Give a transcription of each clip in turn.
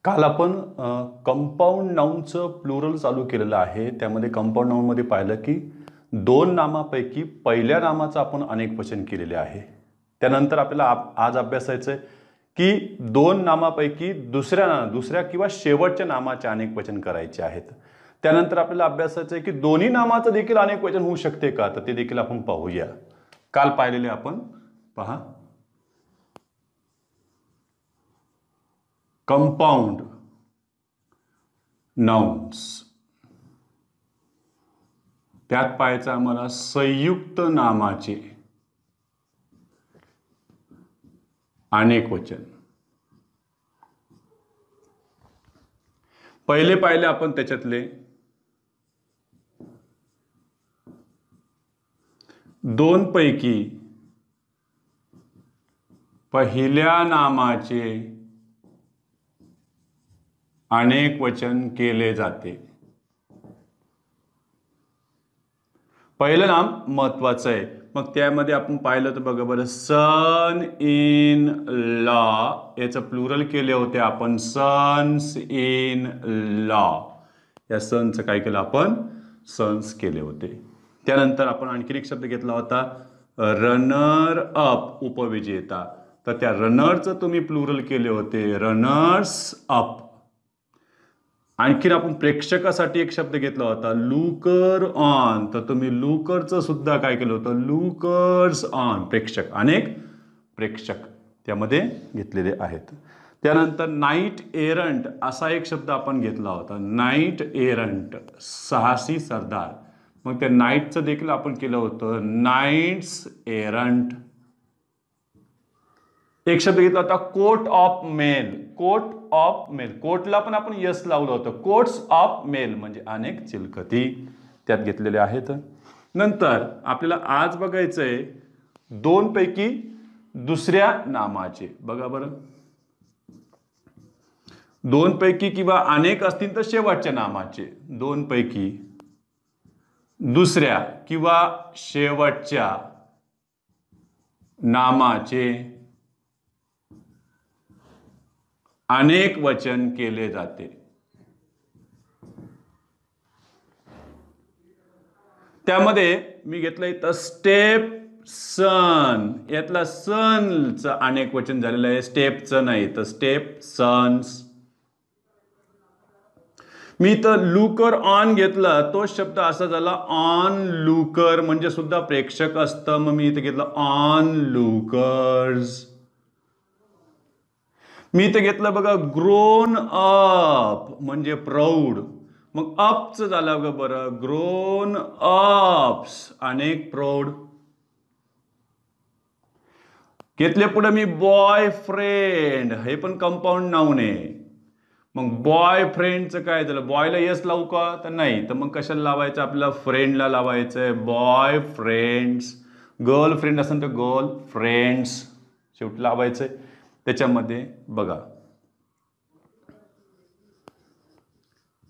काल आपण compound नाउनचं plural चालू केलेलं आहे. त्यामध्ये कंपाऊंड नाउनमध्ये पाहिलं की दोन नामापैकी पहिल्या नामाचं आपण अनेकवचन केलेले आहे. त्यानंतर आपल्याला आज अभ्यासायचं आहे की दोन नामापैकी दुसऱ्या किंवा शेवटच्या नामाचे अनेकवचन करायचे आहेत. त्यानंतर आपल्याला अभ्यासायचं आहे की दोन्ही नामाचं देखील अनेकवचन होऊ शकते का, तर ते देखील आपण पाहूया. काल पाहिलेले आपण पहा. कंपाऊंड नाउन्स, त्यात पाहायचं आम्हाला संयुक्त नामाचे अनेकवचन. पहिले पाहिले आपण त्याच्यातले दोन पैकी पहिल्या नामाचे अनेकवचन केले जाते. पहिलं नाम महत्वाचं आहे. मग त्यामध्ये आपण पाहिलं तर बघा बरं, सन इन लॉ याचं प्लुरल केले होते आपण, सन्स इन लॉ. या सनचं काय केलं आपण, सन्स केले होते. त्यानंतर आपण आणखी एक शब्द घेतला होता रनर अप, उपविजेता. तर त्या रनरचं तुम्ही प्लुरल केले होते रनर्स अप. आणखीन आपण प्रेक्षकासाठी एक शब्द घेतला होता लुकर ऑन. तर तुम्ही लुकरचं सुद्धा काय केलं होतं, लुकर्स ऑन. प्रेक्षक, अनेक प्रेक्षक त्यामध्ये घेतलेले आहेत. त्यानंतर नाईट एरंट असा एक शब्द आपण घेतला होता, नाईट एरंट, साहसी सरदार. मग त्या नाईटचं देखील आपण केलं होतं नाईट्स एरंट. एक शब्द घेतला होता coat of mail. Coat of mail, कोटला पण आपण यस लावलं होतं. कोट्स ऑफ मेल म्हणजे अनेक चिलखती त्यात घेतलेले आहेत. नंतर आपल्याला आज बघायचंय दोन पैकी दुसऱ्या नामाचे. बघा बरं, दोन पैकी किंवा अनेक असतील तर शेवटच्या नामाचे. दोन पैकी दुसऱ्या किंवा शेवटच्या नामाचे अनेक वचन केले जाते. त्यामध्ये मी घेतलंय तर स्टेप सन. यातला सनचं अनेक वचन झालेलं आहे, स्टेपचं नाही. तर स्टेप सन्स. मी तर लुकर ऑन घेतला, तो शब्द असा झाला ऑन लुकर, म्हणजे सुद्धा प्रेक्षक असतं. मग मी इथं घेतलं ऑन लुकर्स. मी इथे घेतलं बघा ग्रोन अप, म्हणजे प्रौढ. मग अपच झालं बघा बरं, ग्रोन अप्स, अनेक प्रौढ. घेतले पुढे मी बॉयफ्रेंड, हे पण कंपाऊंड नाउन आहे. मग बॉयफ्रेंडचं काय झालं, बॉयला यस लावू का, तर नाही. तर मग कशाला लावायचं, आपल्याला फ्रेंडला लावायचंय, बॉयफ्रेंड्स. गर्लफ्रेंड असेल तर गर्लफ्रेंड्स शेवटी लावायचंय. त्याच्यामध्ये बघा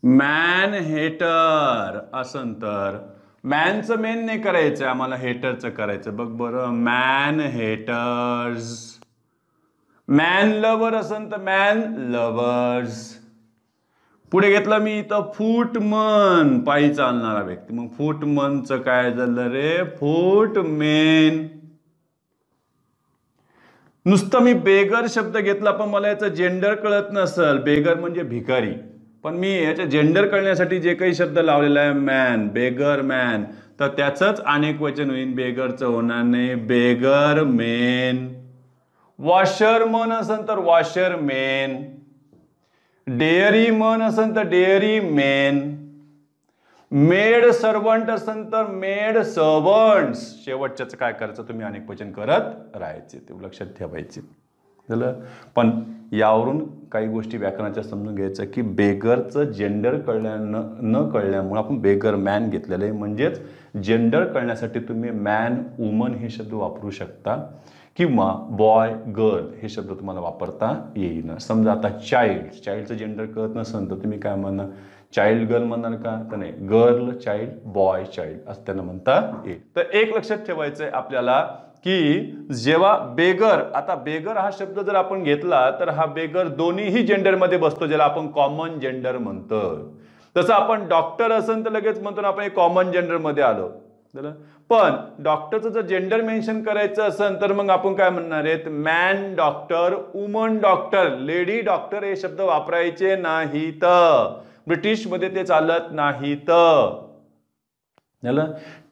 मॅन हेटर असन तर मॅनचं मेन नाही करायचं आम्हाला, हेटरचं करायचं. बघ बरं, मॅन हेटर्स. मॅन लवर असन तर मॅन लवर्स. पुढे घेतलं मी इथं फूटमन, पायी चालणारा व्यक्ती. मग फूटमनचं काय झालं रे, फूटमेन. नुसतं मी बेगर शब्द घेतला पण मला याचं जेंडर कळत नसेल. बेगर म्हणजे भिकारी, पण मी याच्या जेंडर कळण्यासाठी जे काही शब्द लावलेला आहे मॅन, बेगर मॅन, तर त्याचंच अनेक वचन होईल, बेगरचं होणार नाही, बेगर मेन. वॉशरमन असेल तर वॉशरमेन. डेअरी मन असेल तर डेअरी मेन. मेड सर्वंट असेल तर मेड सर्वंट्स. शेवटच्याच काय करायचं, तुम्ही अनेक वचन करत राहायचे, ते लक्षात ठेवायचे झालं. पण यावरून काही गोष्टी व्याकरणाच्या समजून घ्यायचं की बेगरचं जेंडर न कळल्यामुळे आपण बेगर मॅन घेतलेलं आहे. म्हणजेच जेंडर कळण्यासाठी तुम्ही मॅन वुमन हे शब्द वापरू शकता किंवा बॉय गर्ल हे शब्द तुम्हाला वापरता येईल. समजा आता चाइल्डचं जेंडर कळत नसेल तर तुम्ही काय म्हणणार, चाइल्ड गर्ल म्हणणार का, तर नाही, गर्ल चाइल्ड, बॉय चाइल्ड असं त्यांना म्हणता येईल. तर एक लक्षात ठेवायचंय आपल्याला की जेव्हा बेगर, आता बेगर हा शब्द जर आपण घेतला तर हा बेगर दोन्हीही जेंडरमध्ये बसतो, ज्याला आपण कॉमन जेंडर म्हणतो. तसं आपण डॉक्टर असेल तर लगेच म्हणतो ना आपण कॉमन जेंडर मध्ये आलो. पण डॉक्टरचं जर जेंडर मेन्शन करायचं असेल तर मग आपण काय म्हणणार आहेत, man doctor, woman doctor, lady doctor हे शब्द वापरायचे नाहीत. ब्रिटिश मध्ये ते चालत नाहीत.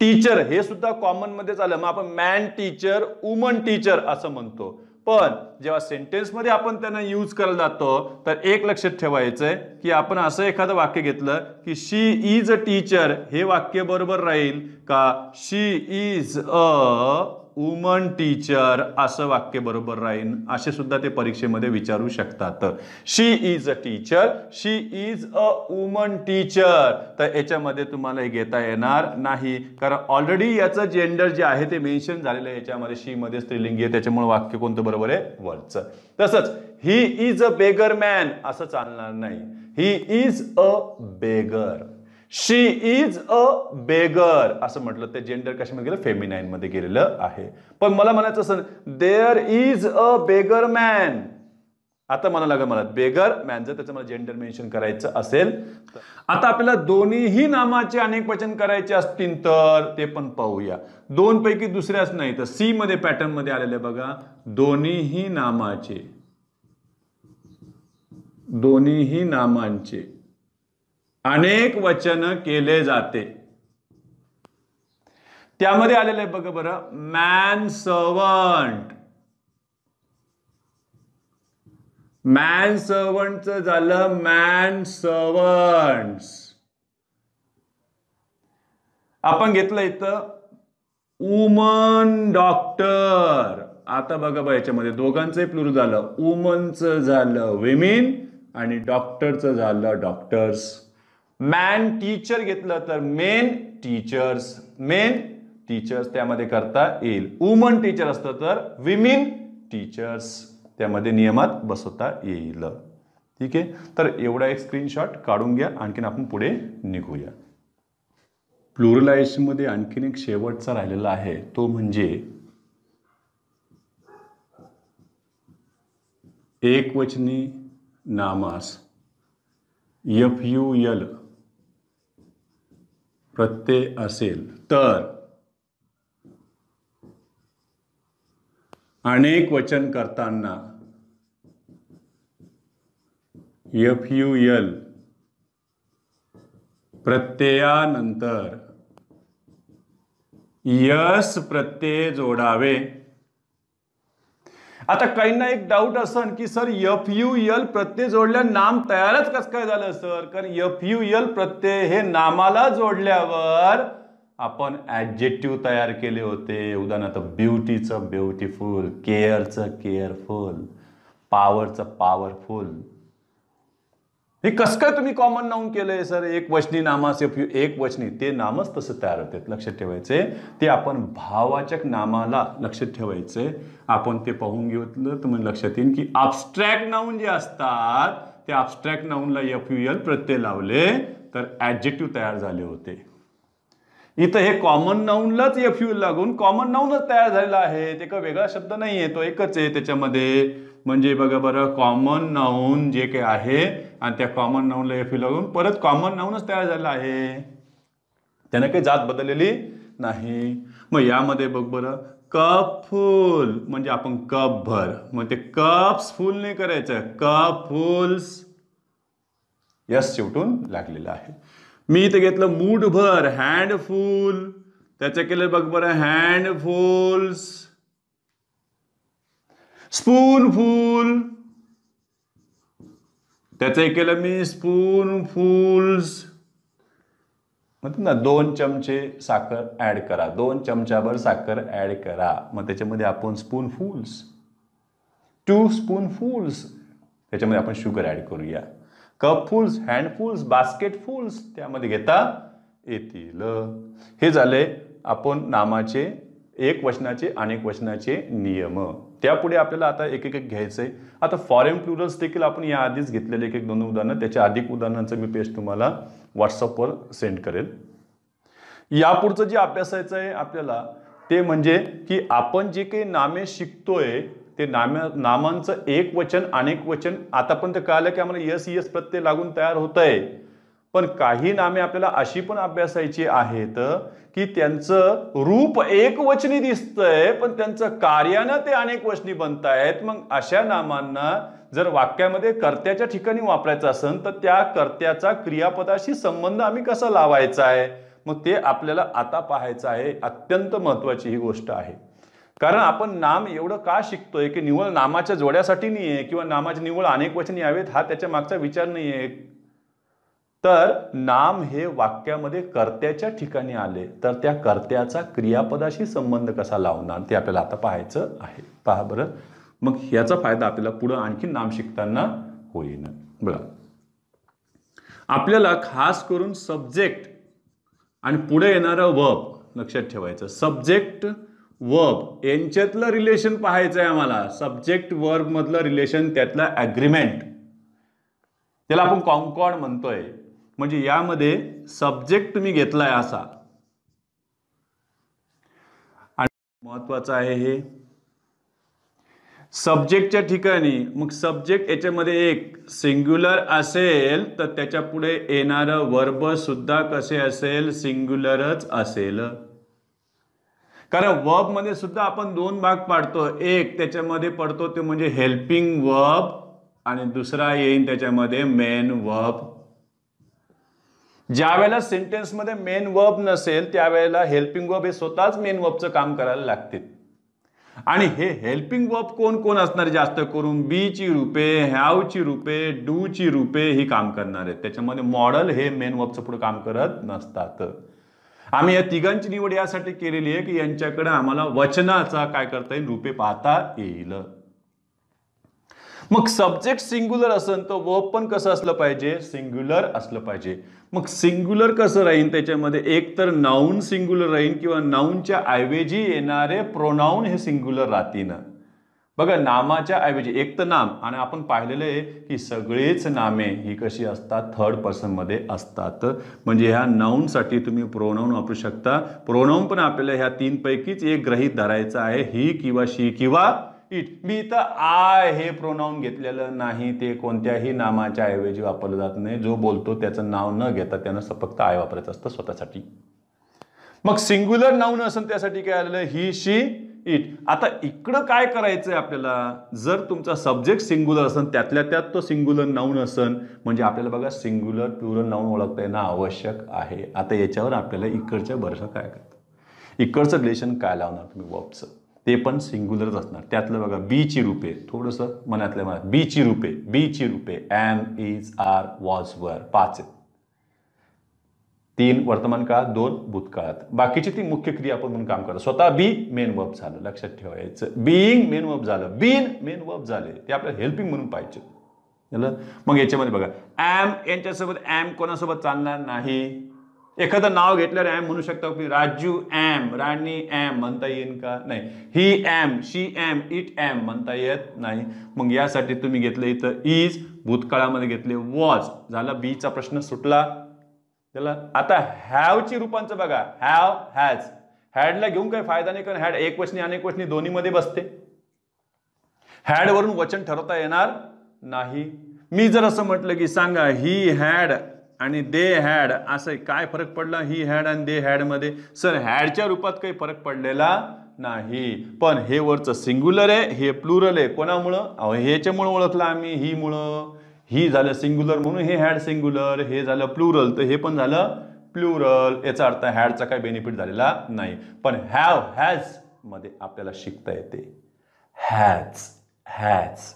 टीचर हे सुद्धा कॉमन मध्ये चाललं, मग आपण मॅन टीचर, वुमन टीचर असं म्हणतो. पण जेव्हा सेंटेन्स मध्ये आपण त्यांना यूज करायला जातो तर एक लक्षात ठेवायचंय की आपण असं एखादं वाक्य घेतलं की शी इज अ टीचर, हे वाक्य बरोबर राहील का शी इज अ वुमन टीचर असं वाक्य बरोबर राहील, असे सुद्धा ते परीक्षेमध्ये विचारू शकतात. She is a teacher, she is a woman teacher, तर याच्यामध्ये तुम्हाला हे घेता येणार नाही, कारण ऑलरेडी याचं जेंडर जे आहे ते मेन्शन झालेलं आहे याच्यामध्ये, शी मध्ये स्त्रीलिंगी आहे, त्याच्यामुळे वाक्य कोणतं बरोबर आहे, वरचं. तसंच he is a beggar man असं चालणार नाही, he is a beggar. She is a beggar असं म्हटलं ते जेंडर कशामध्ये गेलं, फेमिनाईन मध्ये गेलेलं आहे. पण मला म्हणायचं असं there is a beggar man, आता मला लागेल मला बेगर मॅन जर त्याचं मला जेंडर मेन्शन करायचं असेल. आता आपल्याला दोन्हीही नामाचे अनेक वचन करायचे असतील तर ते पण पाहूया. दोन पैकी दुसऱ्याच नाही तर सी मध्ये पॅटर्न मध्ये आलेले बघा, दोन्हीही नामांचे अनेक वचन केले जाते. त्यामध्ये आलेले बघा बरं, मॅन सर्वंट, मॅन सर्वंटचं झालं मॅन सर्वंट्स. आपण घेतलं इथं वुमन डॉक्टर, आता बघा बा याच्यामध्ये दोघांचंही प्लुरल झालं, वुमनचं झालं विमेन आणि डॉक्टरचं झालं डॉक्टर्स. मॅन टीचर घेतलं तर मेन टीचर्स, मेन टीचर्स त्यामध्ये करता येईल. वुमन टीचर असतं तर विमेन टीचर्स त्यामध्ये नियमात बसवता येईल. ठीक आहे, तर एवढा एक स्क्रीनशॉट काढून घ्या, आणखीन आपण पुढे निघूया. प्लुरलायझेशन मध्ये आणखीन एक शेवटचा राहिलेला आहे, तो म्हणजे एकवचनी नामास FUL प्रत्यय असेल तर अनेक वचन करताना FUL प्रत्ययानंतर यस प्रत्यय जोडावे. आता काहींना एक डाऊट असन की सर FUL प्रत्यय जोडल्या नाम तयारच कसं काय झालं सर, कारण FUL प्रत्यय हे नामाला जोडल्यावर आपण ऍडजेक्टिव्ह तयार केले होते. उदाहरणार्थ ब्युटीचं ब्युटिफुल, केअरचं केअरफुल, पॉवरचं पॉवरफुल. हे कसं काय तुम्ही कॉमन नाऊन केलंय सर, एक वचनी नामास एक वचनी, ते नामच तसं तयार होते. लक्षात ठेवायचे ते आपण भाववाचक नामाला लक्षात ठेवायचे. आपण ते पाहून घेतलं तर म्हणजे लक्षात येईल की अब्स्ट्रॅक्ट नाऊन जे असतात ते अब्स्ट्रॅक्ट नाऊनला FUL प्रत्यय लावले तर ऍडजेक्टिव्ह तयार झाले होते. इथं हे कॉमन नाऊनलाच FUL लागून कॉमन नाऊनच तयार झालेला आहे, ते का वेगळा शब्द नाहीये, तो एकच आहे त्याच्यामध्ये. म्हणजे बघा बरं, कॉमन नाऊन जे काही आहे आणि त्या कॉमन नाऊनला FUL लागून परत कॉमन नाऊनच तयार झालेला आहे, त्याने काही जात बदललेली नाही. मग यामध्ये बघ बरं, कप फुल म्हणजे आपण कप भर, मग ते कप्स फुल नाही करायचं, कप फुल्स यस शेवटून लागलेलं आहे. मी इथे घेतलं मूठभर, हँडफुल, त्याचं केलं बघ बरं हँडफुल्स. स्पूनफुल, त्याचं केलं मी स्पूनफुल्स. म्हणतात ना 2 चमचे साखर ऍड करा, 2 चमचाभर साखर ऍड करा, मग त्याच्यामध्ये आपण स्पूनफुल्स, 2 स्पूनफुल्स त्याच्यामध्ये आपण शुगर ऍड करूया. कपफुल्स, हँडफुल्स, बास्केटफुल्स त्यामध्ये घेता येतील. हे झाले आपण नामाचे एक वचनाचे अनेक वचनाचे नियम. त्यापुढे आपल्याला आता एक एक घ्यायचंय. आता फॉरेन प्लुरल्स देखील आपण या आधीच घेतलेले एक 2 उदाहरणं, त्याच्या अधिक उदाहरणांचं मी पेज तुम्हाला व्हॉट्सअपवर सेंड करेल. यापुढचं जे अभ्यासायचं आहे आपल्याला ते म्हणजे की आपण जे काही नामे शिकतोय ते नामांचं एक वचन अनेक वचन आतापर्यंत कळालं की आम्हाला यस यस प्रत्यय लागून तयार होत आहे, पण काही नामे आपल्याला अशी पण अभ्यासायची आहेत की त्यांचं रूप एक वचनी दिसतंय पण त्यांचं कार्यानं ते अनेक वचनी बनतायत. मग अशा नामांना जर वाक्यामध्ये कर्त्याच्या ठिकाणी वापरायचं असेल तर त्या कर्त्याचा क्रियापदाशी संबंध आम्ही कसा लावायचा आहे, मग ते आपल्याला आता पाहायचं आहे. अत्यंत महत्वाची ही गोष्ट आहे, कारण आपण नाम एवढं का शिकतोय की निव्वळ नामाच्या जोड्यासाठी नाहीये किंवा नामाचे निव्वळ अनेक वचन यावेत हा त्याच्या मागचा विचार नाहीये. तर नाम हे वाक्यामध्ये कर्त्याच्या ठिकाणी आले तर त्या कर्त्याचा क्रियापदाशी संबंध कसा लावणार ते आपल्याला आता पाहायचं आहे. पहा बरं, मग याचा फायदा आपल्याला पुढे आणखी नाम शिकताना होईल. बघा, आपल्याला खास करून सब्जेक्ट आणि पुढे येणारं वर्ब लक्षात ठेवायचं. सब्जेक्ट वर्ब यांच्यातलं रिलेशन पाहायचं आहे आम्हाला. सब्जेक्ट वर्ब मधलं रिलेशन, त्यातला ॲग्रीमेंट, त्याला आपण कॉन्कॉर्ड म्हणतोय. म्हणजे यामध्ये सब्जेक्ट तुम्ही घेतलाय असा, आणि महत्वाचं आहे हे सब्जेक्टच्या ठिकाणी. मग सब्जेक्ट याच्यामध्ये एक सिंग्युलर असेल तर त्याच्या पुढे येणारं वर्ब सुद्धा कसे असेल, सिंग्युलरच असेल. कारण वर्ब मध्ये सुद्धा आपण दोन भाग पाडतो. एक त्याच्यामध्ये पडतो ते म्हणजे हेल्पिंग वर्ब आणि दुसरा येईल त्याच्यामध्ये मेन वर्ब. ज्या वेळेला सेंटेन्स मध्ये मेन वर्ब नसेल त्यावेळेला हेल्पिंग वर्ब हे स्वतःच मेन वर्बचं काम करायला लागते. आणि हे हेल्पिंग वर्ब कोण कोण असणार, जास्त करून बी ची रूपे, हॅव ची रूपे, डू ची रूपे ही काम करणार आहेत. त्याच्यामध्ये मॉडल हे मेन वर्बचं पुढे काम करत नसतात. आम्ही या तिघांची निवड यासाठी केलेली आहे की यांच्याकडे आम्हाला वचनाचा काय करता येईल, रूपे पाहता येईल. मग सब्जेक्ट सिंग्युलर असेल तर वर्ब पण कसं असलं पाहिजे, सिंग्युलर असलं पाहिजे. मग सिंग्युलर कसं राहील, त्याच्यामध्ये एक तर नाउन सिंग्युलर राहील किंवा नाउनच्या ऐवजी येणारे प्रोनाउन हे सिंग्युलर राहतील. बघा, नामाच्या ऐवजी एक तर नाम, आणि आपण पाहिलेलं आहे की सगळेच नामे ही कशी असतात, थर्ड पर्सन मध्ये असतात. म्हणजे ह्या नाउन साठी तुम्ही प्रोनाउन वापरू शकता. प्रोनाउन पण आपल्याला ह्या तीन पैकीच एक गृहीत धरायचा आहे, ही किंवा शी किंवा इट. मी इथं आय हे प्रोनाउन घेतलेलं नाही, ते कोणत्याही नामाच्या ऐवजी वापरलं जात नाही. जो बोलतो त्याचं नाव न घेता त्यानं फक्त आय वापरायचं असतं स्वतःसाठी. मग सिंग्युलर नाउन असेल त्यासाठी काय आलेलं, ही शी इट. आता इकडं काय करायचंय आपल्याला, जर तुमचा सब्जेक्ट सिंग्युलर असेल त्यातल्या त्यात तो सिंग्युलर नाउन असेल म्हणजे आपल्याला बघा सिंग्युलर प्लुरल नाउन ओळखता येणं आवश्यक आहे. आता याच्यावर आपल्याला इकडच्या बरं काय करतं, इकडचं रिलेशन काय लावणार तुम्ही वर्बचं, ते पण सिंग्युलरच असणार. त्यातलं बघा बी ची रूपे, थोडंसं मनातल्या मनात बी ची रूपे एम, इज, आर, वॉज, वर 5 आहेत. 3 वर्तमान काळात, 2 भूतकाळात. बाकीची ती मुख्य क्रियापद म्हणून काम करतात. स्वतः बी मेन वर्ब झालं, लक्षात ठेवायचं. बीइंग मेन वर्ब झालं, बीन मेन वर्ब झाले, ते आपल्याला हेल्पिंग म्हणून पाहिजे. मग याच्यामध्ये बघा एम, यांच्यासोबत एम कोणासोबत चालणार नाही. एखादं नाव घेतल्यावर एम म्हणू शकता की राजू एम, राणी एम म्हणता येईल का, नाही. He am, she am, it am म्हणता येत नाही. मग यासाठी तुम्ही घेतलं इथं इज, भूतकाळामध्ये घेतले वॉज, झाला बीचा प्रश्न सुटला. त्याला आता हॅवची रूपांचं बघा, हॅव, हॅज. हॅडला घेऊन काही फायदा नाही, कारण हॅड एक वचनी अनेक वचनी दोन्ही मध्ये बसते. हॅड वरून वचन ठरवता येणार नाही. मी जर असं म्हटलं की सांगा ही हॅड आणि दे हॅड, असं काय फरक पडला ही हॅड आणि दे हॅड मध्ये, सर हॅडच्या रूपात काही फरक पडलेला नाही. पण हे वरचं सिंग्युलर आहे, हे प्लुरल आहे. कोणामुळं, ह्याच्यामुळे ओळखलं आम्ही, ही मुळं. ही झालं सिंग्युलर म्हणून हे हॅड सिंग्युलर, हे झालं प्लुरल तर हे पण झालं प्लुरल. याचा अर्थ हॅडचा काही बेनिफिट झालेला नाही. पण हॅव, हॅज मध्ये आपल्याला शिकता येते. हॅज, हॅज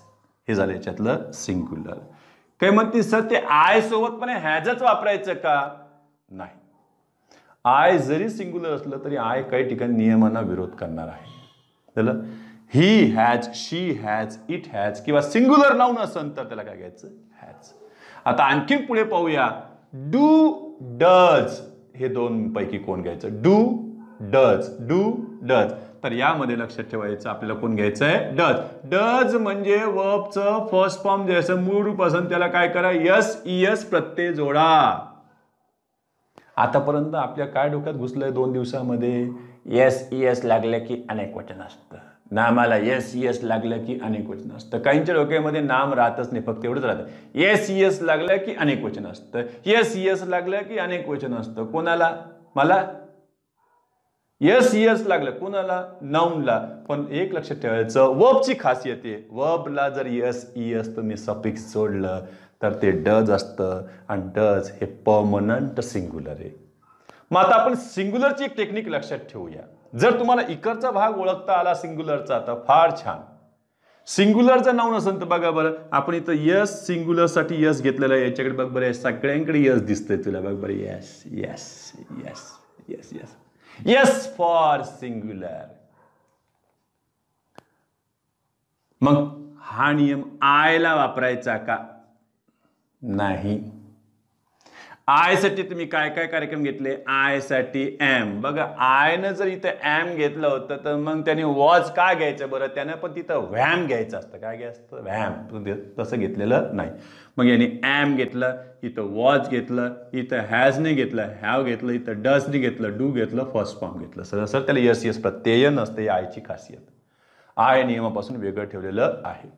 हे झालं याच्यातलं सिंग्युलर. काही म्हणते सर ते आय सोबत पण हॅजच वापरायचं का, नाही. आय जरी सिंग्युलर असलं तरी आय काही ठिकाणी नियमांना विरोध करणार आहे. त्याला he has, she has, it has किंवा सिंग्युलर नाउन असेल तर त्याला काय घ्यायचं, हॅज. आता आणखीन पुढे पाहूया, डू, डज हे दोन पैकी कोण घ्यायचं, डू, डज, डू, डज. तर यामध्ये लक्षात ठेवायचं आपल्याला कोण घ्यायचं आहे, डज. डज म्हणजे वर्बचं फर्स्ट फॉर्म जे असं मूळ रूप असेल त्याला काय करा, यस, इयस प्रत्यय जोडा. आतापर्यंत आपल्या काय डोक्यात घुसलंय 2 दिवसामध्ये, एस एस लागलं की अनेक वचन असतं. नामाला एस एस लागलं की अनेक वचन असतं. काहींच्या डोक्यामध्ये नाम राहतच नाही, फक्त एवढंच राहतं. एस एस लागलं की अनेक वचन असतं. एस एस लागलं की अनेक वचन असतं. कोणाला? मला. यस यस लागलं कोणाला? नाऊनला. पण एक लक्षात ठेवायचं, वर्बची खासियत आहे, वर्बला जर यस यस तुम्ही सफिक्स जोडलं तर ते डज असतं आणि डज हे परमनंट सिंग्युलर आहे. मग आता आपण सिंग्युलरची एक टेक्निक लक्षात ठेवूया. जर तुम्हाला इकडचा भाग ओळखता आला सिंग्युलरचा तर फार छान. सिंग्युलरचं नाऊन असेल तर बघा बरं, आपण इथं यस सिंग्युलरसाठी यस घेतलेलं आहे. याच्याकडे बघ बरं, सगळ्यांकडे यस दिसतंय तुला, बघ बरं. Yes yes yes yes yes yes for singular. मग हा नियम आयला वापरायचा का? नाही. आय साठी तुम्ही काय काय कार्यक्रम घेतले? आय साठी एम. बघा, आयनं जर इथं एम घेतलं होतं तर मग त्याने वॉज का घ्यायचं बरं? त्यानं पण तिथं व्हॅम घ्यायचं असतं. काय घ्यायचं? व्हॅम. तसं घेतलेलं नाही. मग याने एम घेतलं, इथं वॉज घेतलं, इथं हॅजने घेतलं, हॅव घेतलं, इथं डजने घेतलं, डू घेतलं, फर्स्ट फॉर्म घेतलं. सर त्याला यस यस प्रत्यय नसते. आयची खासियत आय नियमापासून वेगळं ठेवलेलं आहे.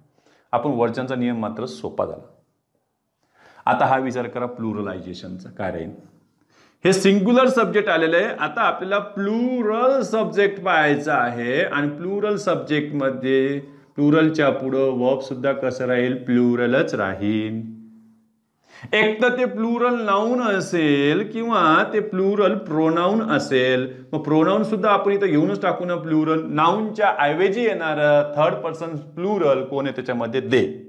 आपण वरच्यांचा नियम मात्र सोपा झाला. आता हा विचार करा प्लुरलायझेशनचा. काय राहील? हे सिंग्युलर सब्जेक्ट आलेलं आहे. आता आपल्याला प्लुरल सब्जेक्ट पाहायचा आहे आणि प्लुरल सब्जेक्ट मध्ये प्लुरलच्या पुढं वर्ब सुद्धा कसं राहील? प्लुरलच राहील. एक तर ते प्लुरल नाऊन असेल किंवा ते प्लुरल प्रोनाऊन असेल. मग प्रोनाऊन सुद्धा आपण इथं घेऊनच टाकू ना प्लुरल. नाऊनच्या ऐवजी येणारं थर्ड पर्सन प्लुरल कोण आहे त्याच्यामध्ये? दे.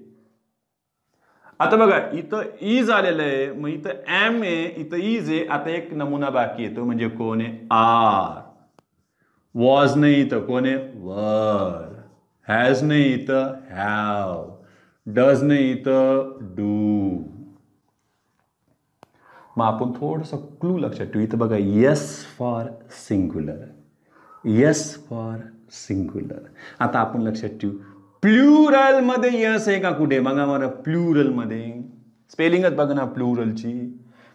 आता बघा, इथं इज आलेलं आहे, मग इथं एम आहे, इथं इज आहे. आता एक नमुना बाकी येतो, म्हणजे कोण आहे? आर. वॉज नाही इथं, कोण आहे? वर. हॅज नाही इथं, हॅव. डज नाही इथं, डू. मग आपण थोडंसं क्लू लक्षात ठेवू. इथं बघा, yes for singular, yes for singular. आता आपण लक्षात ठेवू, प्लुरल मध्ये यस आहे का कुठे? बघा मला, प्लुरल मध्ये स्पेलिंगच बघा ना प्लुरलची.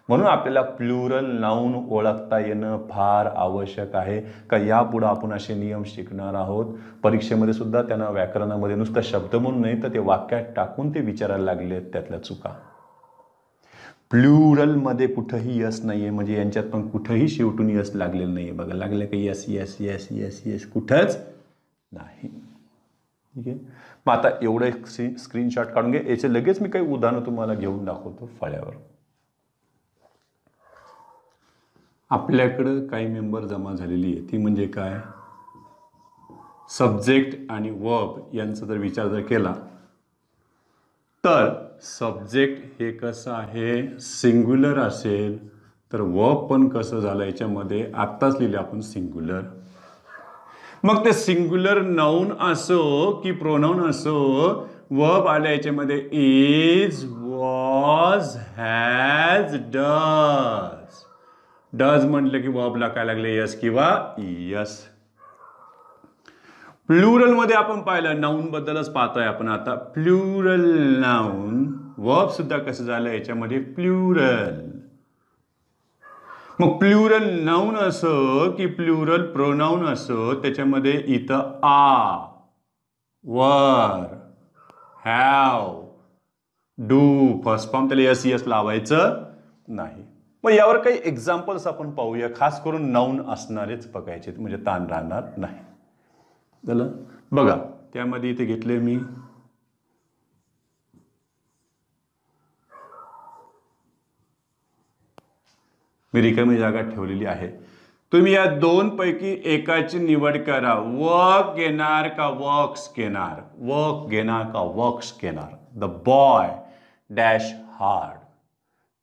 म्हणून आपल्याला प्लुरल नाऊन ओळखता येणं फार आवश्यक आहे. का यापुढे आपण असे नियम शिकणार आहोत. परीक्षेमध्ये सुद्धा त्यांना व्याकरणामध्ये नुसतं शब्द म्हणून नाही तर ते वाक्यात टाकून ते विचारायला लागले त्यातल्या चुका. प्लुरल मध्ये कुठंही यस नाहीये, म्हणजे यांच्यात पण कुठंही शेवटून यस लागलेलं नाहीये. बघा, लागलं का yes yes yes yes yes? कुठंच नाही. ठीक आहे. मग आता एवढं स्क्रीनशॉट काढून घे. याचे लगेच मी काही उदाहरणं तुम्हाला घेऊन दाखवतो फळ्यावर. आपल्याकडं काही मेंबर जमा झालेली आहे. ती म्हणजे काय? सब्जेक्ट आणि वर्ब यांचा जर विचार जर केला तर सब्जेक्ट हे कसं आहे? सिंग्युलर असेल तर वर्ब पण कसं झालं याच्यामध्ये? आत्ताच लिहिले आपण सिंग्युलर. मग ते सिंग्युलर नाऊन असो की प्रोनाऊन असो, वर्ब आल्या याच्यामध्ये is, was, has, does. Does म्हटलं की वर्बला काय लागले? यस किंवा यस. प्लुरल मध्ये आपण पाहिलं, नाऊन बद्दलच पाहतोय आपण आता. प्लुरल नाऊन, वर्ब सुद्धा कसं झालं याच्यामध्ये? प्लुरल. मग प्लुरल नाऊन असो की प्लुरल प्रोनाऊन असो, त्याच्यामध्ये इथं आ, वर, हॅव, डू, फर्स्ट फॉर्म त्याला यस यस लावायचं नाही. मग यावर काही एक्झाम्पल्स आपण पाहूया. खास करून नाऊन असणारेच बघायचे, म्हणजे ताण राहणार नाही. झालं. बघा, त्यामध्ये इथे घेतले मी रिकामी जागा ठेवलेली आहे. तुम्ही या दोन पैकी एकाची निवड करा. वर्क घेणार का वर्क्स घेणार? वर्क घेणार का वर्क्स घेणार? The boy dash hard,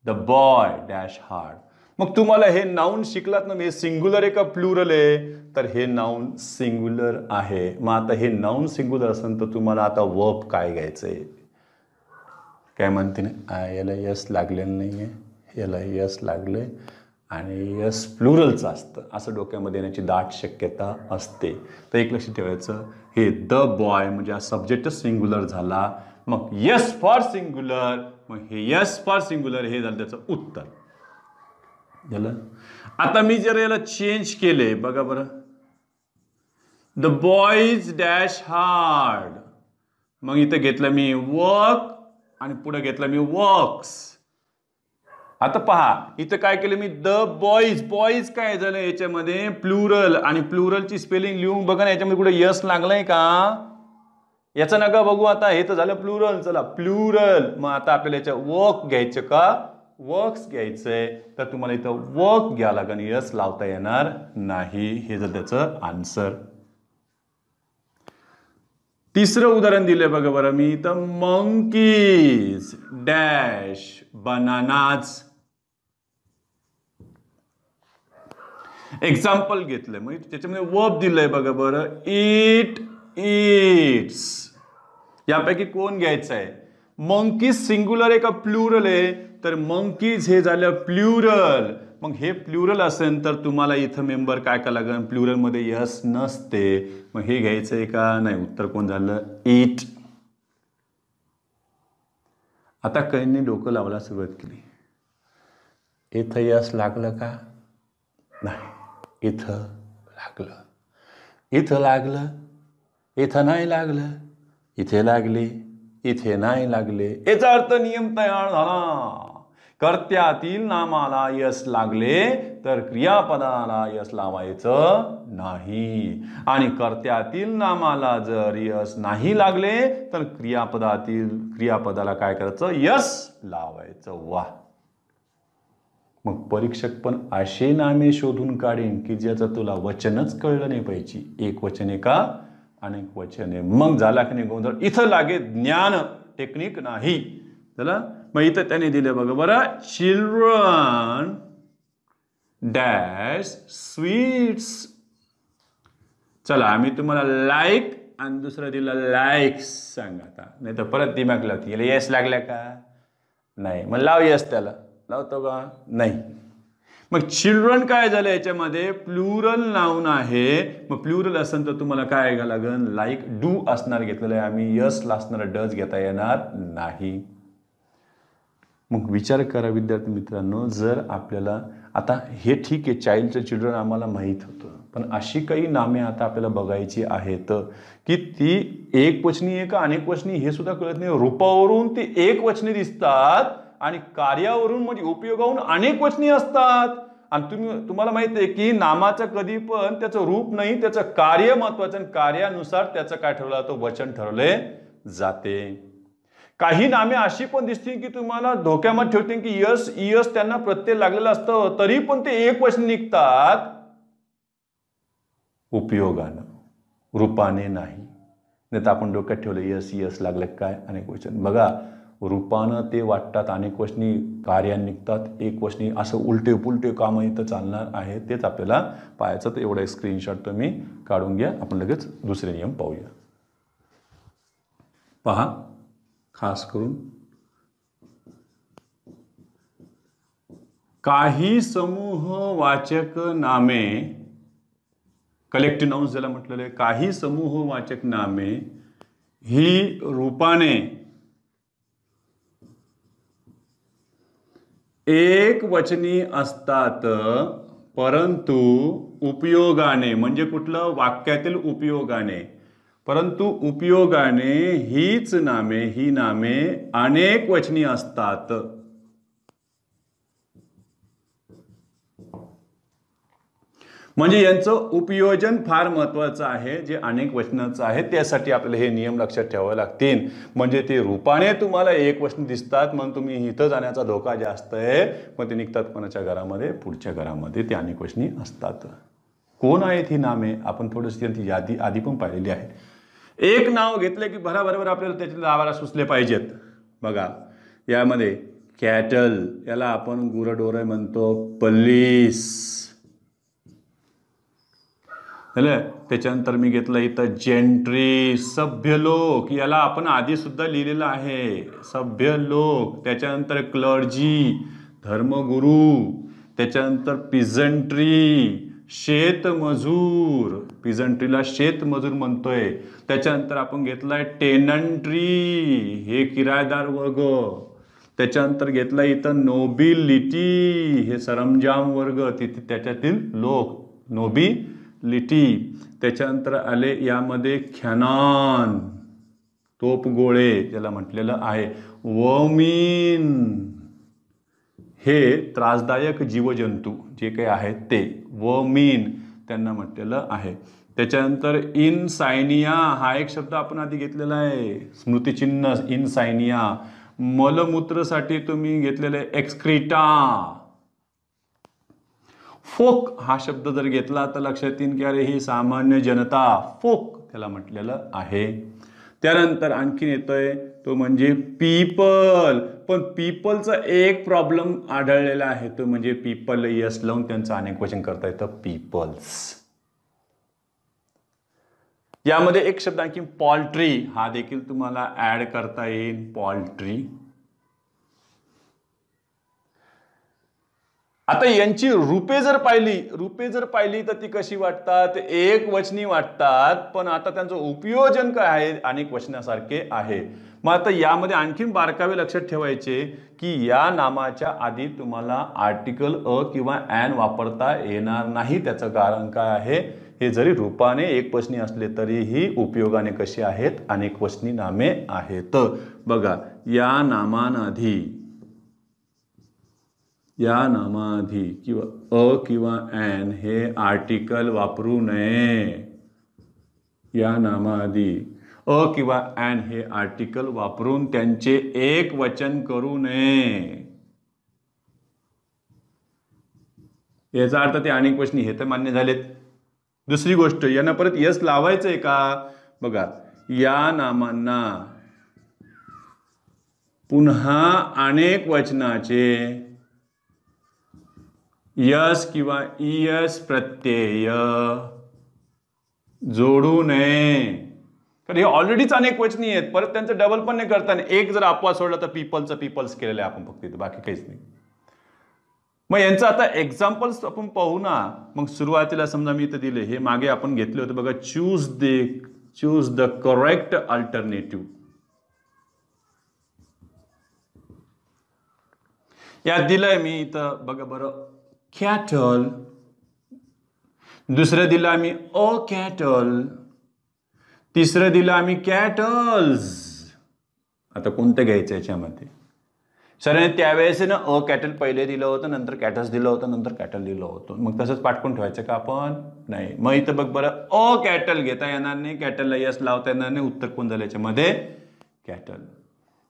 the boy dash hard. मग तुम्हाला हे नाऊन शिकलात ना, हे सिंग्युलर आहे का प्लुरल आहे? तर हे नाऊन सिंग्युलर आहे. मग आता हे नाऊन सिंग्युलर असेल तर तुम्हाला आता वर्ब काय घ्यायचंय? काय म्हणते ना, याला यस लागलेलं नाहीये, याला यस लागले आणि यस प्लुरलचं असतं असं डोक्यामध्ये येण्याची दाट शक्यता असते. तर एक लक्षात ठेवायचं, हे द बॉय म्हणजे हा सब्जेक्टच सिंग्युलर झाला. मग यस फॉर सिंग्युलर, मग हे यस फॉर सिंग्युलर हे झालं त्याचं उत्तर. झालं. आता मी जर याला चेंज केले, बघा बरं, द बॉईज डॅश हार्ड. मग इथं घेतलं मी वर्क आणि पुढे घेतलं मी वर्क्स. आता पहा इथं काय केलं मी द बॉईज. बॉईज काय झालं याच्यामध्ये प्लुरल आणि प्लुरलची स्पेलिंग लिहून बघा ना याच्यामध्ये कुठे यस लागलंय का? याचं नका बघू आता. हे तर झालं प्लुरल. चला प्लुरल. मग आता आपल्याला याच्या वर्क घ्यायचं का वर्क्स घ्यायचंय तर तुम्हाला इथं वर्क घ्यावं लागेल. यस लावता येणार नाही. हे जर त्याचं आन्सर. तिसरं उदाहरण दिलंय बघा बरं मी इथं मंकीज डॅश बनानाज. एक्झाम्पल घेतलंय मग त्याच्यामध्ये वर्ब दिलंय बघा बरं इट इट्स. यापैकी कोण घ्यायचं आहे? मंकीज सिंग्युलर आहे का प्लुरल आहे? तर मंकीज हे झालं प्लुरल. मग हे प्लुरल असेल तर तुम्हाला इथं मेंबर काय का लागेल? प्लुरल मध्ये यस नसते. मग हे घ्यायचंय का नाही? उत्तर कोण झालं? इट. आता कईंनी डोकं लावायला सुरुवात केली. इथं यस लागलं का? नाही. इथं लागलं. इथं लागलं. इथं नाही लागलं. इथे लागले. इथे नाही लागले. याचा अर्थ नियम तयार झाला. कर्त्यातील नामाला यस लागले तर क्रियापदाला यस लावायचं नाही. आणि कर्त्यातील नामाला जर यस नाही लागले तर क्रियापदाला काय करायचं? यस लावायचं. वा. मग परीक्षक पण असे नामे शोधून काढेन की ज्याचं तुला वचनच कळलं नाही पाहिजे. एक वचने का अनेक वचने. मग झाला की नाही गोंधळ. इथं लागे ज्ञान टेक्निक नाही. चला मग इथं त्याने दिले बघा बरं चिल्ड्रन डॅश स्वीट्स. चला आम्ही तुम्हाला लाईक आणि दुसरं दिलं लाईक्स. सांगा आता नाही तर परत दिमाग लावते. याला यस लागल्या का? नाही. मग लाव यस. त्याला लावतो का? नाही. मग चिल्ड्रन काय झालं याच्यामध्ये प्लुरल नाउन आहे. मग प्लुरल असेल तर तुम्हाला काय घ्यावं लागेल? लाईक डू असणार घेतलेलं आहे आम्ही. यस असणार डज घेता येणार नाही. मग विचार करा विद्यार्थी मित्रांनो. जर आपल्याला आता हे ठीक आहे चाइल्डचं चिल्ड्रन आम्हाला माहीत होतं पण अशी काही नामे आता आपल्याला बघायची आहेत की ती एक वचनी आहे का अनेक वचनी हे सुद्धा कळत नाही. रूपावरून ती एक वचनी दिसतात आणि कार्यावरून म्हणजे उपयोगावरून अनेक वचनी असतात. आणि तुम्हाला माहिती आहे की नामाचं कधी पण त्याचं रूप नाही त्याचं कार्य महत्वाचं. आणि कार्यानुसार त्याचं काय ठरवलं जातं? वचन ठरवले जाते. काही नामे अशी पण दिसतील की तुम्हाला धोक्यामध्ये ठेवतील की यस इयस त्यांना प्रत्यय लागलेलं असतं तरी पण ते एक वचन निघतात उपयोगानं रूपाने नाही. नाही तर आपण डोक्यात ठेवलं यस यस लागलं काय अनेक वचन. बघा रूपानं ते वाटतात अनेक वचनी कार्यान निघतात एक वचनी. असं उलटे पुलटे कामं इथं चालणार आहे. तेच आपल्याला पाहायचं. तर एवढा एक स्क्रीनशॉट तुम्ही काढून घ्या. आपण लगेच दुसरे नियम पाहूया. पहा खास करून काही समूहवाचक नामे कलेक्टिव्ह नाउन्स ज्याला म्हटलेलं आहे. काही समूहवाचक नामे ही रूपाने एक वचनी असतात परंतु उपयोगाने म्हणजे कुठलं वाक्यातील उपयोगाने परंतु उपयोगाने ही नामे अनेक वचनी असतात. म्हणजे यांचं उपयोजन फार महत्वाचं आहे. जे अनेक वचनाचं आहे त्यासाठी आपल्याला हे नियम लक्षात ठेवावे लागतील. म्हणजे ते रूपाने तुम्हाला एक वचन दिसतात म्हणून तुम्ही इथं जाण्याचा धोका जास्त आहे. मग ते निघतात कोणाच्या घरामध्ये? पुढच्या घरामध्ये. ते अनेक वचनी असतात. कोण आहेत ही नामे? आपण थोडीशी त्यांची यादी आधी पण पाहिलेली आहे. एक नाव घेतलं की भराभराभर आपल्याला त्याचे नावाला सुचले पाहिजेत. बघा यामध्ये कॅटल याला आपण गुरढोरे म्हणतो. पल्लीस. त्याच्यानंतर मी घेतलं इथं जेंट्री सभ्य लोक. याला आपण आधी सुद्धा लिहिलेलं आहे सभ्य लोक. त्याच्यानंतर क्लर्जी धर्मगुरू. त्याच्यानंतर पिझंट्री शेतमजूर. पिझंट्रीला शेतमजूर म्हणतोय. त्याच्यानंतर आपण घेतलाय टेनंट्री हे किरायदार वर्ग. त्याच्यानंतर घेतला इथं नोबिलिटी हे सरंजाम वर्ग. तिथे त्याच्यातील लोक नोबिलिटी. लिटी, त्याच्यानंतर आले यामध्ये कॅनॉन, तोपगोळे ज्याला म्हटलेलं आहे, वर्मीन हे त्रासदायक जीवजंतू जे काही आहेत ते वर्मीन त्यांना म्हटलेलं आहे. त्याच्यानंतर इनसायनिया हा एक शब्द आपण आधी घेतलेला आहे, स्मृतिचिन्ह इनसायनिया. मलमूत्रसाठी तुम्ही घेतलेले एक्सक्रीटा. फोक हा शब्द जर घेतला तर लक्षात येईल की अरे ही सामान्य जनता, फोक त्याला म्हटलेलं आहे. त्यानंतर आणखीन येतोय तो म्हणजे पीपल. पण पीपलचा एक प्रॉब्लेम आढळलेला आहे, तो म्हणजे पीपल यस लावून त्यांचं अनेक वचन करता येतं पीपल्स. यामध्ये एक शब्द आणखी पॉल्ट्री हा देखील तुम्हाला ऍड करता येईल, पॉल्ट्री. आता यांची रूपे जर पाहिली तर ती कशी वाटतात, एक वचनी वाटतात, पण आता त्यांचं उपयोजन काय आहे, अनेक वचनासारखे आहे. मग आता यामध्ये आणखीन बारकावे लक्षात ठेवायचे की या नामाच्या आधी तुम्हाला आर्टिकल अ किंवा ॲन वापरता येणार नाही. त्याचं कारण काय आहे, हे जरी रूपाने एकवचनी असले तरीही उपयोगाने कशी आहेत, अनेक वचनी नामे आहेत. बघा, या नामाआधी किंवा अ किंवा ॲन हे आर्टिकल वापरू नये. या नामाआधी अ किंवा ॲन हे आर्टिकल वापरून त्यांचे एक वचन करू नये. याचा अर्थ ते अनेक वचनी हे तर मान्य झालेत. दुसरी गोष्ट, यांना परत यस लावायचंय का? बघा, या नामांना पुन्हा अनेक वचनाचे यस किंवा इयस प्रत्यय जोडू नये. कारण हे ऑलरेडीच अनेक वचनी आहेत, परत त्यांचं डबल पण नाही करताना. एक जर अपवाद सोडला तर पीपल्स केलेलं आहे आपण फक्त, बाकी काहीच नाही. मग यांचं आता एक्झाम्पल्स आपण पाहू ना. मग सुरुवातीला समजा मी इथं दिले, हे मागे आपण घेतले होते बघा, चूज द करेक्ट अल्टरनेटिव्ह. यात दिलंय मी इथं बघा बरं, कॅटल. दुसरं दिलं आम्ही अ कॅटल. तिसरं दिलं आम्ही कॅटल्स. आता कोणतं घ्यायचं याच्यामध्ये? सर त्यावेळेस ना अ कॅटल पहिले दिलं होतं, नंतर कॅटल्स दिलं होतं, नंतर कॅटल दिलं होतं. मग तसंच पाठवून ठेवायचं का आपण? नाही. मग इथं बघ बरं, अ कॅटल घेता येणार नाही, कॅटलला यस लावता येणार नाही. उत्तर कोण झालं याच्यामध्ये? कॅटल.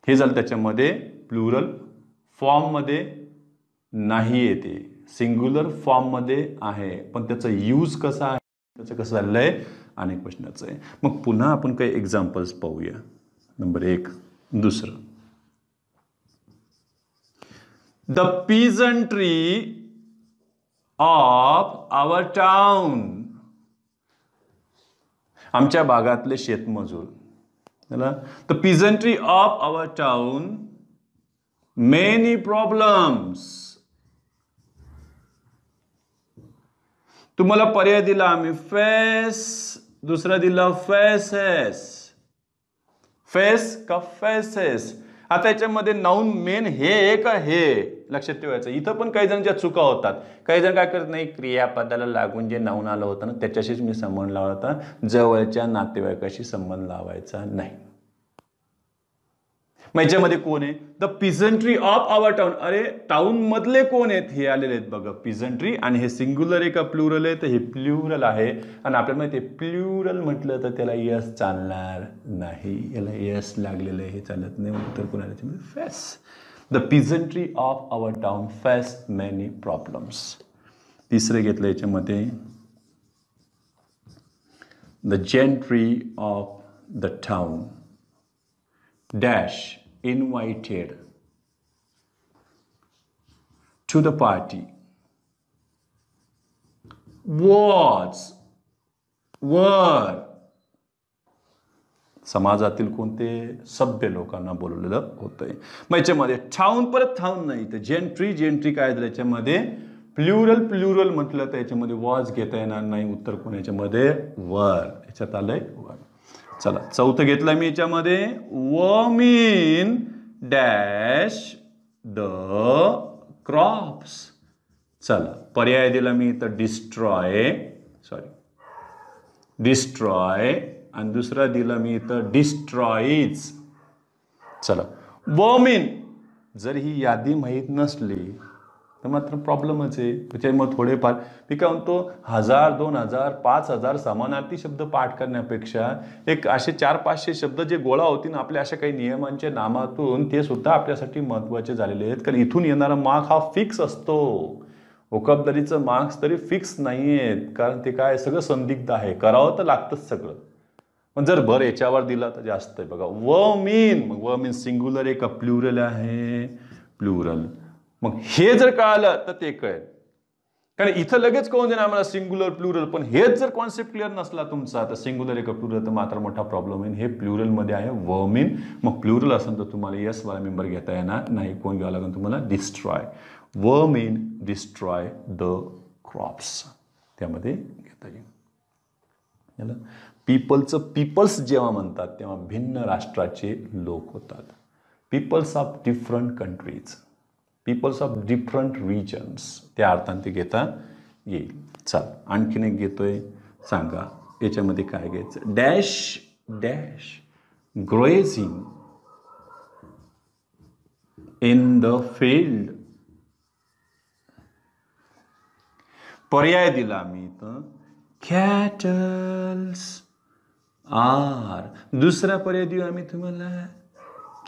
हे झालं त्याच्यामध्ये प्लुरल फॉर्म मध्ये नाही येते, सिंग्युलर फॉर्म मध्ये आहे, पण त्याचा यूज कसा आहे, त्याचं कसं झालंय, अनेक प्रश्नाचं आहे. मग पुन्हा आपण काही एक्झाम्पल्स पाहूया. नंबर 1. दुसरं, the peasantry of our town. आमच्या भागातले शेतमजूर. The peasantry of our town many problems. तुम्हाला पर्याय दिला आम्ही फेस, दुसरा दिला फेसेस. फेस का फेसेस? आता याच्यामध्ये नाउन मेन हे का हे लक्षात ठेवायचं. इथं पण काही जणांच्या चुका होतात. काही जण काय करत नाही, क्रियापदाला लागून जे नाउन आलं होतं ना त्याच्याशीच मी संबंध लावला होता, जवळच्या नातेवाईकाशी संबंध लावायचा नाही. मग याच्यामध्ये कोण आहे? The peasantry of our town. अरे टाउन मधले कोण आहेत हे आलेले आहेत बघा, पिझंट्री. आणि हे सिंग्युलर आहे का प्लुरल आहे? तर हे प्लुरल आहे. आणि आपल्याला माहिती आहे प्लुरल म्हटलं तर त्याला यस चालणार नाही, याला यस लागलेलं आहे, हे चालत नाही. उत्तर कोण आलं? Face. The peasantry of our town face many problems. तिसरे घेतलं याच्यामध्ये, the gentry of the town dash invited to the party were समाजातील कोणते सभ्य लोकांना बोलवलेलं होतंय. मग याच्यामध्ये टाउन परत टाउन नाही, तर जेंट्री काय झालं याच्यामध्ये? प्लुरल म्हटलं तर याच्यामध्ये वॉज घेता येणार नाही. उत्तर कोण याच्यामध्ये? वर. याच्यात आलंय वर. चला, चौथं घेतलं मी याच्यामध्ये, वर्मीन डॅश द क्रॉप्स. चला, पर्याय दिला मी इथं डिस्ट्रॉय, डिस्ट्रॉय, आणि दुसरा दिला मी इथं डिस्ट्रॉईज. चला, वर्मिन जर ही यादी माहीत नसली तर मात्र प्रॉब्लेमच आहे. त्याच्यामुळे थोडेफार मी काय म्हणतो 1000, 2000, 5000 समानार्थी शब्द पाठ करण्यापेक्षा एक असे 400-500 शब्द जे गोळा होतील आपल्या अशा काही नियमांच्या नामातून, ते सुद्धा आपल्यासाठी महत्त्वाचे झालेले आहेत. कारण इथून येणारा मार्क हा फिक्स असतो. वोकॅब्युलरीचं मार्क्स तरी फिक्स नाही आहेत, कारण ते काय सगळं संदिग्ध आहे, करावं तर लागतंच सगळं. पण जर भर याच्यावर दिला तर जास्त आहे. बघा, वर्मिन, मग वर्मिन सिंग्युलर आहे का प्लुरल आहे? प्लुरल. मग हे जर कळालं तर ते कळेल, कारण इथं लगेच कळून देणार आम्हाला सिंग्युलर प्लुरल. पण हेच जर कॉन्सेप्ट क्लिअर नसला तुमचा तर सिंग्युलर आहे का प्लुरल तर मात्र मोठा प्रॉब्लेम होईल. हे प्लुरल मध्ये आहे वर्मिन. मग प्लुरल असेल तर तुम्हाला यस वाला मेंबर घेता येणार नाही. कोण घ्यावं लागेल तुम्हाला? Destroy. Vermin destroy the crops, त्यामध्ये घेता येईल. पीपलचं पीपल्स जेव्हा म्हणतात तेव्हा भिन्न राष्ट्राचे लोक होतात. Peoples of different countries, peoples of different regions, त्या अर्थाने ते घेता येईल. चल, आणखीन एक घेतोय, सांगा याच्यामध्ये काय घ्यायचं? Dash dash grazing in the field. पर्याय दिला मी इथं, कॅटल्स आर. दुसरा पर्याय देऊ आम्ही तुम्हाला,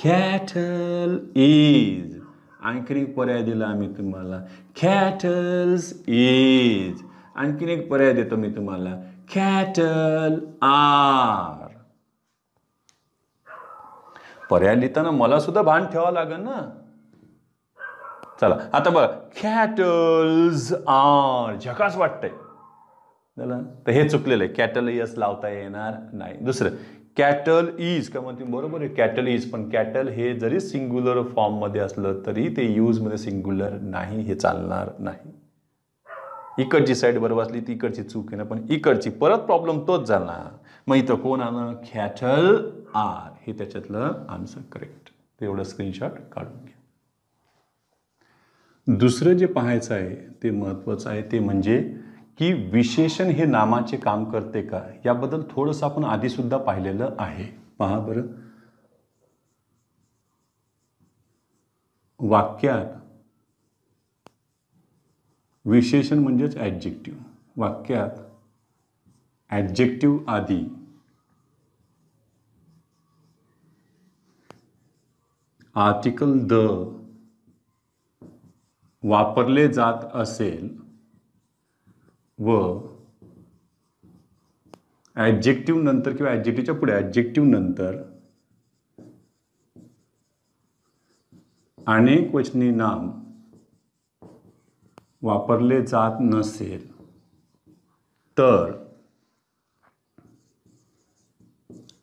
कॅटल इज. आणखीन एक पर्याय दिला आम्ही तुम्हाला, कॅटल्स इज. आणखीन एक पर्याय देतो मी तुम्हाला, कॅटल आर. पर्याय लिहिताना मला सुद्धा भान ठेवावं लागेल ना. चला आता बघा, कॅटल्स आर, झकास वाटतंय झालं, तर हे चुकलेलं आहे. कॅटल यस लावता येणार नाही. दुसरं, कॅटल इज का म्हणते, बरोबर आहे कॅटल इज, पण कॅटल हे जरी सिंग्युलर फॉर्म मध्ये असलं तरी ते यूज मध्ये सिंग्युलर नाही, हे चालणार नाही. इकडची साईड बरोबर असली ती इकडची चूक आहे ना, पण इकडची परत प्रॉब्लेम तोच झाला. मग इथं कोण आलं? कॅटल आर, हे त्याच्यातलं आन्सर करेक्ट. तेवढं स्क्रीनशॉट काढून घ्या. दुसरं जे पाहायचं आहे ते महत्वाचं आहे, ते म्हणजे की विशेषण हे नामाचे काम करते का, याबद्दल थोडंसं आपण आधी सुद्धा पाहिलेलं आहे. पहा बरं, वाक्यात विशेषण म्हणजेच ॲडजेक्टिव्ह. वाक्यात ॲडजेक्टिव्ह आधी आर्टिकल द वापरले जात असेल व ॲडजेक्टिव्ह नंतर किंवा ॲडजेक्टिव्हच्या पुढे ॲडजेक्टिव्ह नंतर अनेक वचनी नाम वापरले जात नसेल तर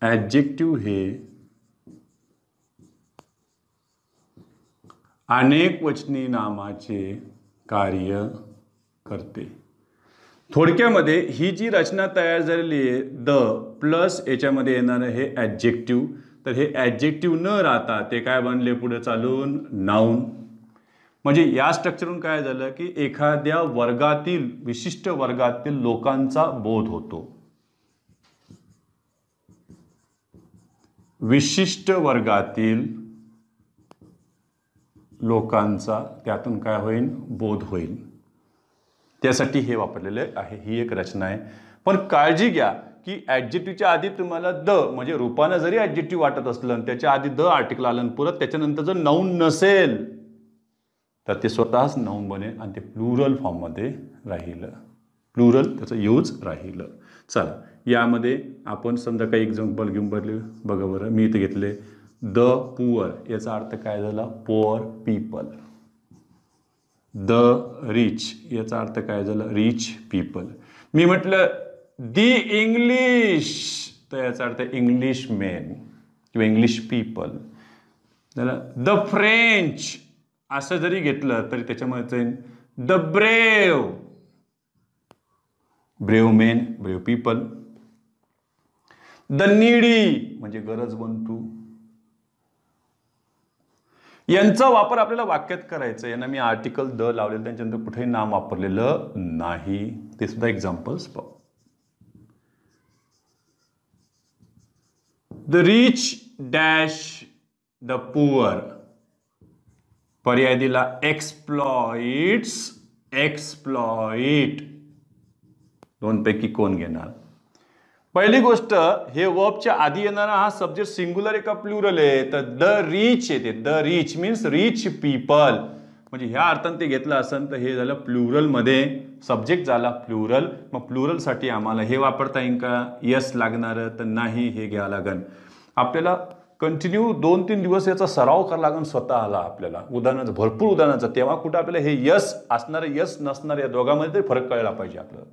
ॲडजेक्टिव्ह हे अनेक वचनी नामाचे कार्य करते. थोडक्यामध्ये ही जी रचना तयार झालेली आहे, द प्लस याच्यामध्ये येणारं हे ॲडजेक्टिव्ह, तर हे ॲडजेक्टिव्ह न राहता ते काय बनले पुढे चालून? नाऊन. म्हणजे या स्ट्रक्चरवरून काय झालं की एखाद्या वर्गातील, विशिष्ट वर्गातील लोकांचा बोध होतो. विशिष्ट वर्गातील लोकांचा त्यातून काय होईल? बोध होईल. त्यासाठी हे वापरलेले आहे. ही एक रचना आहे. पण काळजी घ्या की ॲडजेक्टिव्हच्या आधी तुम्हाला द, म्हणजे रूपानं जरी ॲडजेक्टिव्ह वाटत असलं त्याच्या आधी द आर्टिकल आलं, परत त्याच्यानंतर जर नाऊन नसेल तर ते स्वतःच नाऊन बनेल आणि ते प्लुरल फॉर्ममध्ये राहिलं. प्लुरल त्याचं यूज राहिलं. चला, यामध्ये आपण समजा काही एक्झाम्पल घेऊन बघा बरं. मी इथे घेतले द पुअर, याचा अर्थ काय झाला? Poor people. द रिच, याचा अर्थ काय झाला? Rich people. मी म्हटलं दी इंग्लिश, तर याचा अर्थ इंग्लिश मेन किंवा इंग्लिश पीपल. द फ्रेंच असं जरी घेतलं तरी त्याच्यामध्ये the brave, brave main, brave people. The needy म्हणजे गरजवंतू. यांचा वापर आपल्याला वाक्यात करायचा. यांना मी आर्टिकल द लावलेलं, त्यांच्यानंतर कुठेही नाम वापरलेलं नाही. ते सुद्धा एक्झाम्पल्स पाहू. The rich dash the poor. पर्याय दिला एक्सप्लॉइट्स. एक्सप्लॉइट. दोनपैकी कोण घेणार? पहिली गोष्ट, हे वर्बच्या आधी येणारा हा सब्जेक्ट सिंग्युलर आहे का प्लुरल आहे? तर द रिच येते. The rich means rich people. म्हणजे ह्या अर्थाने ते घेतलं असेल तर हे झालं प्लुरल मध्ये, सब्जेक्ट झाला प्लुरल. मग प्लुरल साठी आम्हाला हे वापरता येईल का? यस लागणार तर नाही, हे घ्यावं लागेल. आपल्याला कंटिन्यू 2-3 दिवस याचा सराव करावा लागेल स्वतःला. आपल्याला उदाहरणाचं, भरपूर उदाहरणाचं, तेव्हा कुठं आपल्याला हे यस असणार, यस नसणार या दोघांमध्ये तरी फरक कळला पाहिजे आपल्याला.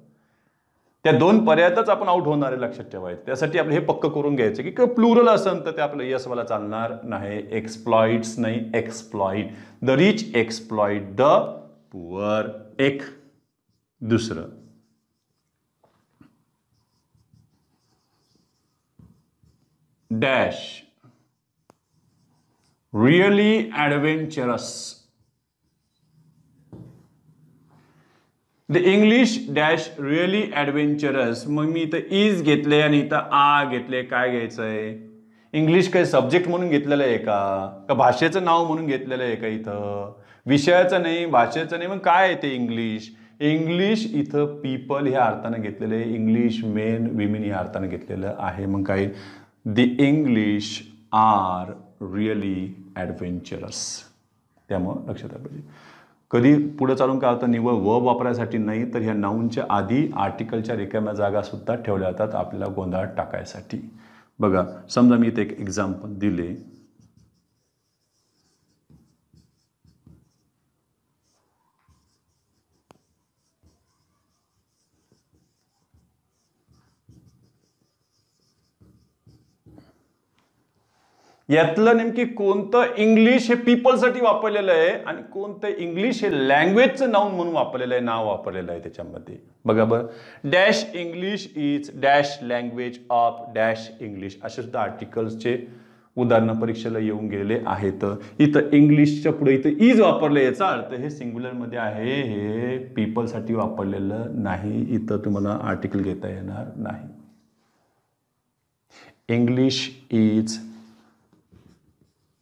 त्या दोन पर्यायातच आपण आउट होणार आहे, लक्षात ठेवायचं. त्यासाठी आपलं हे पक्क करून घ्यायचं की प्लुरल असेल तर ते आपलं यस वाला चालणार नाही. एक्सप्लॉइट्स नाही, exploit. The rich exploit the poor. एक. दुसरं, dash really adventurous. The English dash really adventurous. मग मी इथं इज घेतले आणि इथं आ घेतले. काय घ्यायचंय? इंग्लिश काय सब्जेक्ट म्हणून घेतलेलं आहे का भाषेचं नाव म्हणून घेतलेलं आहे का? इथं विषयाचं नाही, भाषेचं नाही, मग काय आहे ते इंग्लिश? इंग्लिश इथं पीपल ह्या अर्थानं घेतलेलं आहे. इंग्लिश मेन विमेन या अर्थानं घेतलेलं आहे. मग काय? The English are really adventurous. त्यामुळं लक्षात आलं पाहिजे. कधी पुढे चालून काय होतं, निवळ वर्ब वापरायसाठी नाही तर ह्या नाऊनच्या आधी आर्टिकलच्या रिकाम्या जागा सुद्धा ठेवल्या जातात आपल्याला गोंधळात टाकायसाठी. बघा, समजा मी इथे एक एक्झाम्पल दिले. यातलं नेमकी कोणतं इंग्लिश हे पीपलसाठी वापरलेलं आहे आणि कोणतं इंग्लिश हे लँग्वेजचं नाऊन म्हणून वापरलेलं आहे, नाव वापरलेलं आहे त्याच्यामध्ये. बघा बरं, dash English is dash language of dash English. असे सुद्धा आर्टिकल्सचे उदाहरणं परीक्षेला येऊन गेलेले आहेत. इथं इंग्लिशच्या पुढे इथं इज वापरलं, याचा अर्थ हे सिंग्युलरमध्ये आहे, हे पीपलसाठी वापरलेलं नाही. इथं तुम्हाला आर्टिकल घेता येणार नाही. इंग्लिश इज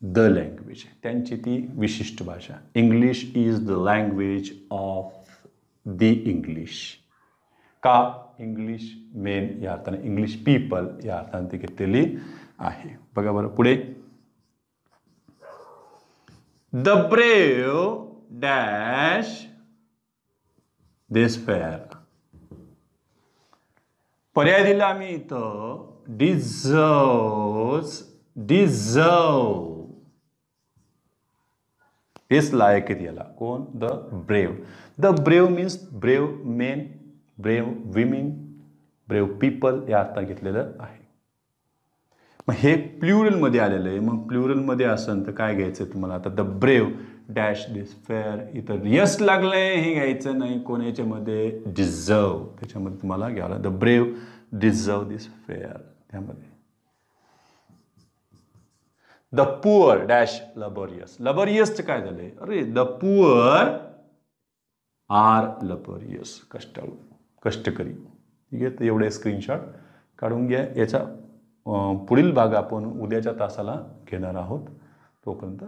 द लँग्वेज, त्यांची ती विशिष्ट भाषा. English is the language of the English. का? इंग्लिश मेन या अर्थाने, इंग्लिश पीपल या अर्थाने ती घेतलेली आहे. बघा बरं पुढे. The brave dash this fair. पर्याय दिला आम्ही इथं डिझर्व. हेच लायक आहेत याला. कोण? The brave. The brave means brave main, brave women, brave people या अर्थात घेतलेलं आहे. मग हे प्लुरलमध्ये आलेलं आहे. मग प्लुरलमध्ये असेल तर काय घ्यायचं तुम्हाला? आता the brave dash this fair. इथं यस लागलंय, हे घ्यायचं नाही. कोण याच्यामध्ये? डिझर्व. त्याच्यामध्ये तुम्हाला घ्यावं. The brave deserve this fair. त्यामध्ये द पुअर डॅश लबोरियस. लबोरियसचं काय झालंय? अरे द पुअर आर लबोरियस. कष्टाळू, कष्टकरी. ठीक आहे, तर एवढे स्क्रीनशॉट काढून घ्या. याचा पुढील भाग आपण उद्याच्या तासाला घेणार आहोत. तोपर्यंत